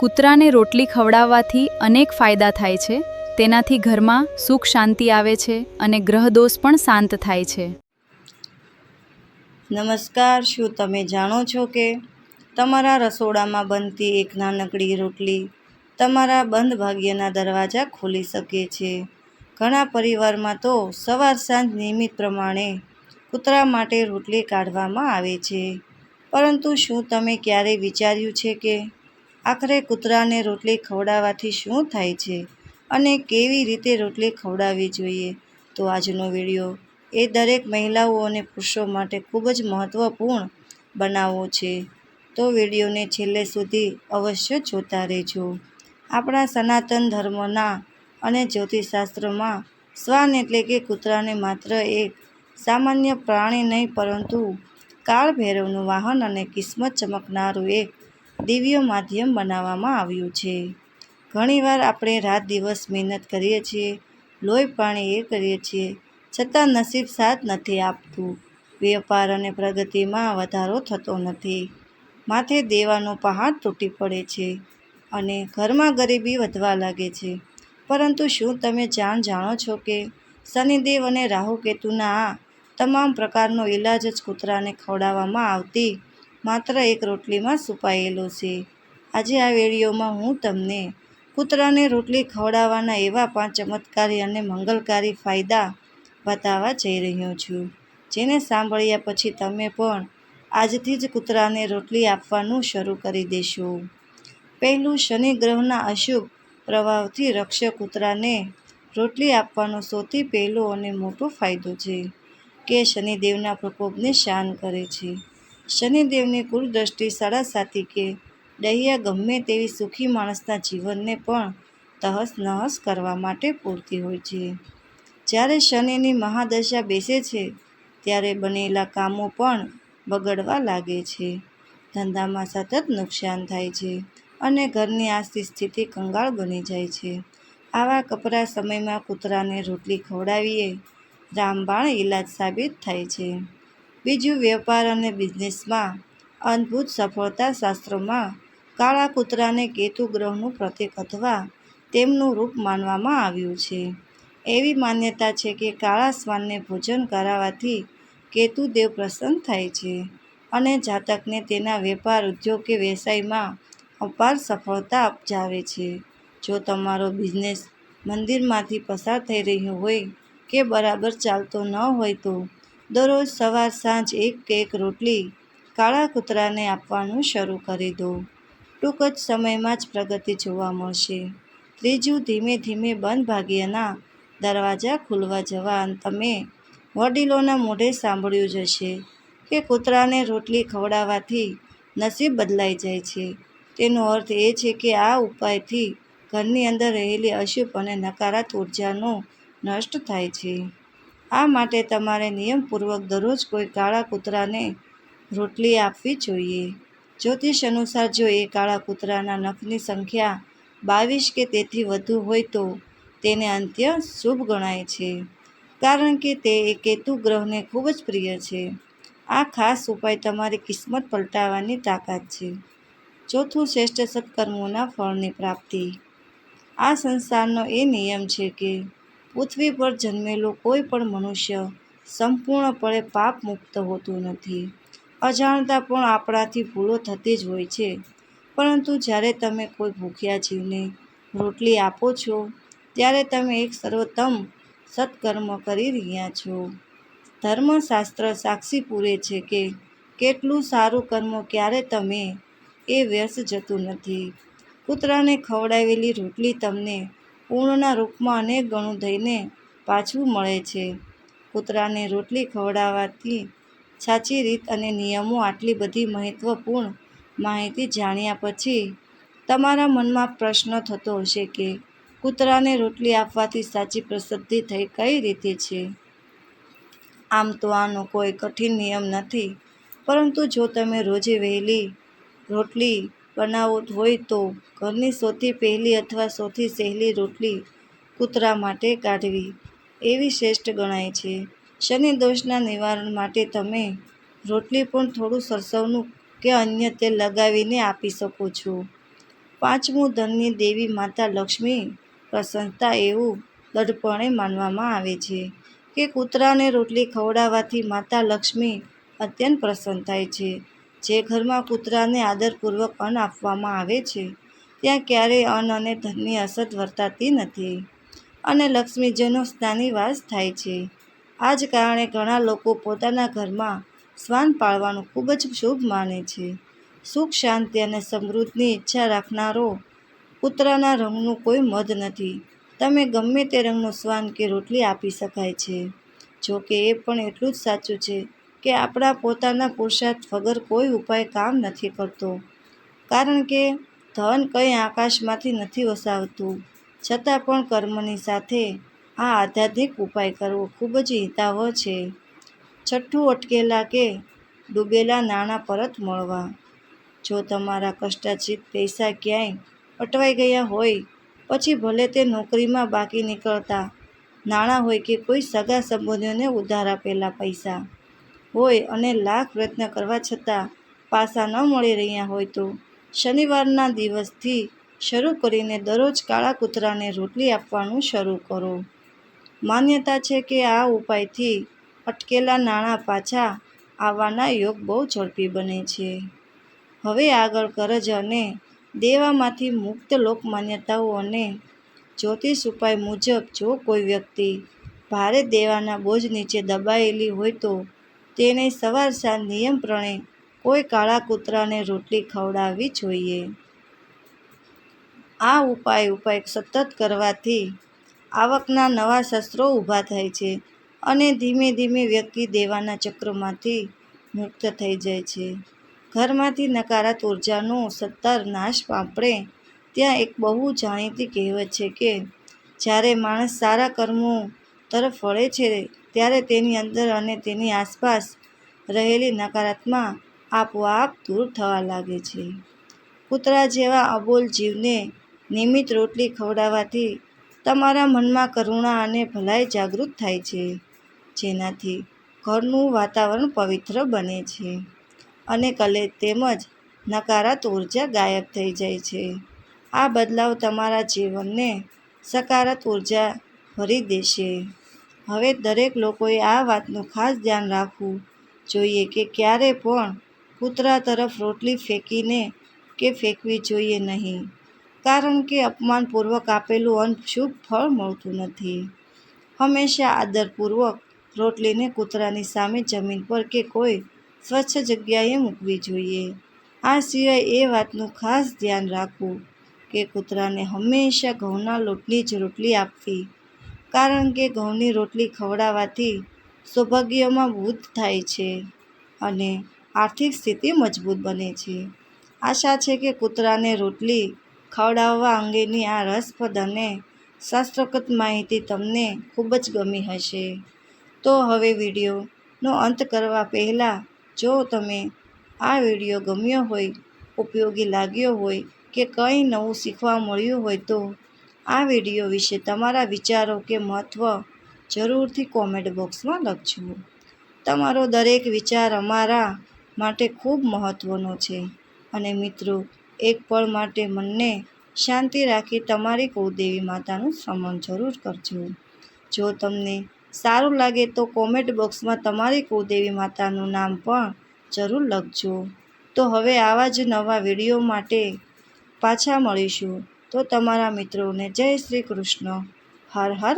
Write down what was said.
કૂતરાને રોટલી ખવડાવવાથી અનેક ફાયદા થાય છે. તેનાથી ઘરમાં સુખ શાંતિ આવે છે અને ગ્રહદોષ પણ શાંત થાય છે. નમસ્કાર. શું તમે જાણો છો કે તમારા રસોડામાં બનતી એક નાનકડી રોટલી તમારા બંધ ભાગ્યના દરવાજા ખોલી શકે છે? ઘણા પરિવારમાં તો સવાર સાંજ નિયમિત પ્રમાણે કૂતરા માટે રોટલી કાઢવામાં આવે છે. પરંતુ શું તમે ક્યારેય વિચાર્યું છે કે આખરે કૂતરાને રોટલી ખવડાવવાથી શું થાય છે અને કેવી રીતે રોટલી ખવડાવવી જોઈએ? તો આજનો વિડીયો એ દરેક મહિલાઓ અને પુરુષો માટે ખૂબ જ મહત્ત્વપૂર્ણ બનાવવો છે. તો વિડીયોને છેલ્લે સુધી અવશ્ય જોતા રહેજો. આપણા સનાતન ધર્મના અને જ્યોતિષશાસ્ત્રમાં શ્વાન એટલે કે કૂતરાને માત્ર એક સામાન્ય પ્રાણી નહીં, પરંતુ કાળ ભૈરવનું વાહન અને કિસ્મત ચમકનારું એક દિવ્ય માધ્યમ બનાવવામાં આવ્યું છે. ઘણીવાર આપણે રાત દિવસ મહેનત કરીએ છીએ, લોહી પાણી એ કરીએ છીએ, છતાં નસીબ સાથ નથી આપતું. વેપાર અને પ્રગતિમાં વધારો થતો નથી, માથે દેવાનો પહાડ તૂટી પડે છે અને ઘરમાં ગરીબી વધવા લાગે છે. પરંતુ શું તમે જાણો છો કે શનિદેવ અને રાહુ કેતુના આ તમામ પ્રકારનો ઈલાજ જ કૂતરાને ખવડાવવામાં આવતી માત્ર એક રોટલીમાં છુપાયેલો છે? આજે આ વિડીયોમાં હું તમને કૂતરાને રોટલી ખવડાવવાના એવા 5 ચમત્કારી અને મંગલકારી ફાયદા બતાવવા જઈ રહ્યો છું, જેને સાંભળ્યા પછી તમે પણ આજથી જ કૂતરાને રોટલી આપવાનું શરૂ કરી દેશો. પહેલું, શનિ ગ્રહના અશુભ પ્રભાવથી રક્ષક. કૂતરાને રોટલી આપવાનો સૌથી પહેલો અને મોટો ફાયદો છે કે શનિદેવના પ્રકોપને શાંત કરે છે. શનિદેવની કુદૃષ્ટિ સાડાસાતી કે ડહિયા ગમે તેવી સુખી માણસના જીવનને પણ તહસ-નહસ કરવા માટે પૂરતી હોય છે. જ્યારે શનિની મહાદશા બેસે છે ત્યારે બનેલા કામો પણ બગડવા લાગે છે, ધંધામાં સતત નુકસાન થાય છે અને ઘરની આર્થિક સ્થિતિ કંગાળ બની જાય છે. આવા કપરા સમયમાં કૂતરાને રોટલી ખવડાવીએ રામબાણ ઈલાજ સાબિત થાય છે. બીજું, વેપાર અને બિઝનેસમાં અદ્ભુત સફળતા. શાસ્ત્રોમાં કાળા કૂતરાને કેતુ ગ્રહનું પ્રતીક અથવા તેમનું રૂપ માનવામાં આવ્યું છે. એવી માન્યતા છે કે કાળા શ્વાનને ભોજન કરાવવાથી કેતુ દેવ પ્રસન્ન થાય છે અને જાતકને તેના વેપાર, ઉદ્યોગ કે વ્યવસાયમાં અપાર સફળતા અપજાવે છે. જો તમારો બિઝનેસ મંદિરમાંથી પસાર થઈ રહ્યો હોય કે બરાબર ચાલતો ન હોય તો દરરોજ સવાર સાંજ એક રોટલી કાળા કૂતરાને આપવાનું શરૂ કરી દો. ટૂંક જ સમયમાં જ પ્રગતિ જોવા મળશે. ત્રીજું, ધીમે ધીમે બંધ ભાગ્યના દરવાજા ખુલવા જવા. તમે વડીલોના મોઢે સાંભળ્યું જ હશે કે કૂતરાને રોટલી ખવડાવવાથી નસીબ બદલાઈ જાય છે. તેનો અર્થ એ છે કે આ ઉપાયથી ઘરની અંદર રહેલી અશુભ અને નકારાત્મક ઉર્જાનો નષ્ટ થાય છે. આ માટે તમારે નિયમપૂર્વક દરરોજ કોઈ કાળા કૂતરાને રોટલી આપવી જોઈએ. જ્યોતિષ અનુસાર જો એ કાળા કૂતરાના નખની સંખ્યા 22 કે તેથી વધુ હોય તો તેને અત્યંત શુભ ગણાય છે, કારણ કે તે કેતુ ગ્રહને ખૂબ જ પ્રિય છે. આ ખાસ ઉપાય તમારી કિસ્મત પલટાવવાની તાકાત છે. ચોથું, શ્રેષ્ઠ સત્કર્મોના ફળની પ્રાપ્તિ. આ સંસારનો એ નિયમ છે કે પૃથ્વી પર જન્મેલો કોઈ પણ મનુષ્ય સંપૂર્ણપણે પાપ મુક્ત હોતો નથી. અજાણતા પણ આપણાથી ભૂલો થતી જ હોય છે. પરંતુ જ્યારે તમે કોઈ ભૂખ્યા જીવને રોટલી આપો છો ત્યારે તમે એક સર્વોત્તમ સત્કર્મ કરી રહ્યા છો. ધર્મશાસ્ત્ર સાક્ષી પૂરે છે કે કેટલું સારું કર્મ ક્યારે તમે એ વ્યર્થ જતું નથી. કૂતરાને ખવડાવેલી રોટલી તમને પૂર્ણના રૂપમાં અનેક ગણું દઈને પાછું મળે છે. કૂતરાને રોટલી ખવડાવવાની સાચી રીત અને નિયમો. આટલી બધી મહત્વપૂર્ણ માહિતી જાણ્યા પછી તમારા મનમાં પ્રશ્ન થતો હશે કે કૂતરાને રોટલી આપવાથી સાચી પ્રસિદ્ધિ થઈ કઈ રીતે છે? આમ તો આનો કોઈ કઠિન નિયમ નથી, પરંતુ જો તમે રોજે વહેલી રોટલી બનાવો હોય તો ઘરની સૌથી પહેલી અથવા સૌથી સહેલી રોટલી કૂતરા માટે કાઢવી એવી શ્રેષ્ઠ ગણાય છે. શનિ દોષના નિવારણ માટે તમે રોટલી પર થોડું સરસવનું કે અન્ય તેલ લગાવીને આપી શકો છો. પાંચમું, ધનની દેવી માતા લક્ષ્મી પ્રસન્નતા એવું દૃઢપણે માનવામાં આવે છે કે કૂતરાને રોટલી ખવડાવવાથી માતા લક્ષ્મી અત્યંત પ્રસન્ન થાય છે. જે ઘરમાં કૂતરાને આદરપૂર્વક અન્ન આપવામાં આવે છે ત્યાં ક્યારેય અન્ન અને ધનની અછત વર્તાતી નથી અને લક્ષ્મીજીનો સ્થાની વાસ થાય છે. આ જ કારણે ઘણા લોકો પોતાના ઘરમાં શ્વાન પાળવાનું ખૂબ જ શુભ માને છે. સુખ, શાંતિ અને સમૃદ્ધિની ઈચ્છા રાખનારો કૂતરાના રંગનું કોઈ મદ નથી. તમે ગમે તે રંગનું શ્વાન કે રોટલી આપી શકાય છે. જો કે એ પણ એટલું જ સાચું છે કે આપણા પોતાના પુરુષાર્થ વગર કોઈ ઉપાય કામ નથી કરતો, કારણ કે ધન કંઈ આકાશમાંથી નથી વસાવતું. છતાં પણ કર્મની સાથે આ આધ્યાત્મિક ઉપાય કરવો ખૂબ જ હિતાવહ છે. છઠ્ઠું, અટકેલા કે ડૂબેલા નાણાં પરત મળવા. જો તમારા કષ્ટાર્જિત પૈસા ક્યાંય અટવાઈ ગયા હોય, પછી ભલે તે નોકરીમાં બાકી નીકળતા નાણાં હોય કે કોઈ સગા સંબંધીઓને ઉધાર આપેલા પૈસા હોય અને લાખ પ્રયત્ન કરવા છતાં પાછા ન મળી રહ્યા હોય, તો શનિવારના દિવસથી શરૂ કરીને દરરોજ કાળા કૂતરાને રોટલી આપવાનું શરૂ કરો. માન્યતા છે કે આ ઉપાયથી અટકેલા નાણાં પાછા આવવાના યોગ બહુ ઝડપી બને છે. હવે આગળ કરજ અને દેવામાંથી મુક્ત લોકમાન્યતાઓ અને જ્યોતિષ ઉપાય મુજબ જો કોઈ વ્યક્તિ ભારે દેવાના બોજ નીચે દબાયેલી હોય તો તેણે સવાર સાંજ નિયમપ્રમાણે કોઈ કાળા કૂતરાને રોટલી ખવડાવવી જોઈએ. આ ઉપાય સતત કરવાથી આવકના નવા સ્ત્રોતો ઊભા થાય છે અને ધીમે ધીમે વ્યક્તિ દેવાના ચક્રમાંથી મુક્ત થઈ જાય છે. ઘરમાંથી નકારાત્મક ઉર્જાનો સત્વર નાશ આપણે ત્યાં એક બહુ જાણીતી કહેવત છે કે જ્યારે માણસ સારા કર્મો તરફ વળે છે ત્યારે તેની અંદર અને તેની આસપાસ રહેલી નકારાત્મકતા આપોઆપ દૂર થવા લાગે છે. કૂતરા જેવા અબોલ જીવને નિયમિત રોટલી ખવડાવવાથી તમારા મનમાં કરુણા અને ભલાઈ જાગૃત થાય છે, જેનાથી ઘરનું વાતાવરણ પવિત્ર બને છે અને કલેશ તેમજ નકારાત્મક ઉર્જા ગાયબ થઈ જાય છે. આ બદલાવ તમારા જીવનને સકારાત્મક ઉર્જા ભરી દેશે. હવે દરેક લોકોએ આ વાતનું ખાસ ધ્યાન રાખવું જોઈએ કે ક્યારેય પણ કૂતરા તરફ રોટલી ફેંકવી જોઈએ નહીં, કારણ કે અપમાનપૂર્વક આપેલું અન્ન શુભ ફળ મળતું નથી. હંમેશા આદરપૂર્વક રોટલીને કૂતરાની સામે જમીન પર કે કોઈ સ્વચ્છ જગ્યાએ મૂકવી જોઈએ. આ સિવાય એ વાતનું ખાસ ધ્યાન રાખવું કે કૂતરાને હંમેશા ઘઉંના લોટની જ રોટલી આપવી, કારણ કે ઘઉંની રોટલી ખવડાવવાથી સૌભાગ્યમાં વૃદ્ધિ થાય છે અને આર્થિક સ્થિતિ મજબૂત બને છે. આશા છે કે કૂતરાને રોટલી ખવડાવવા અંગેની આ રસપ્રદ અને શાસ્ત્રોક્ત માહિતી તમને ખૂબ જ ગમી હશે. તો હવે વિડીયોનો અંત કરવા પહેલાં જો તમે આ વિડીયો ગમ્યો હોય, ઉપયોગી લાગ્યો હોય કે કંઈ નવું શીખવા મળ્યું હોય તો આ વિડીયો વિશે તમારા વિચારો કે મહત્વ જરૂરથી કોમેન્ટ બોક્સમાં લખજો. તમારો દરેક વિચાર અમારા માટે ખૂબ મહત્વનો છે અને મિત્રો, એક પળ માટે મનને શાંતિ રાખી તમારી કુળદેવી માતાનું સ્મરણ જરૂર કરજો. જો તમને સારું લાગે તો કોમેન્ટ બોક્સમાં તમારી કુળદેવી માતાનું નામ પણ જરૂર લખજો. તો હવે આવા જ નવા વિડીયો માટે પાછા મળીશું. તો તમારા મિત્રોને જય શ્રી કૃષ્ણ. હર હર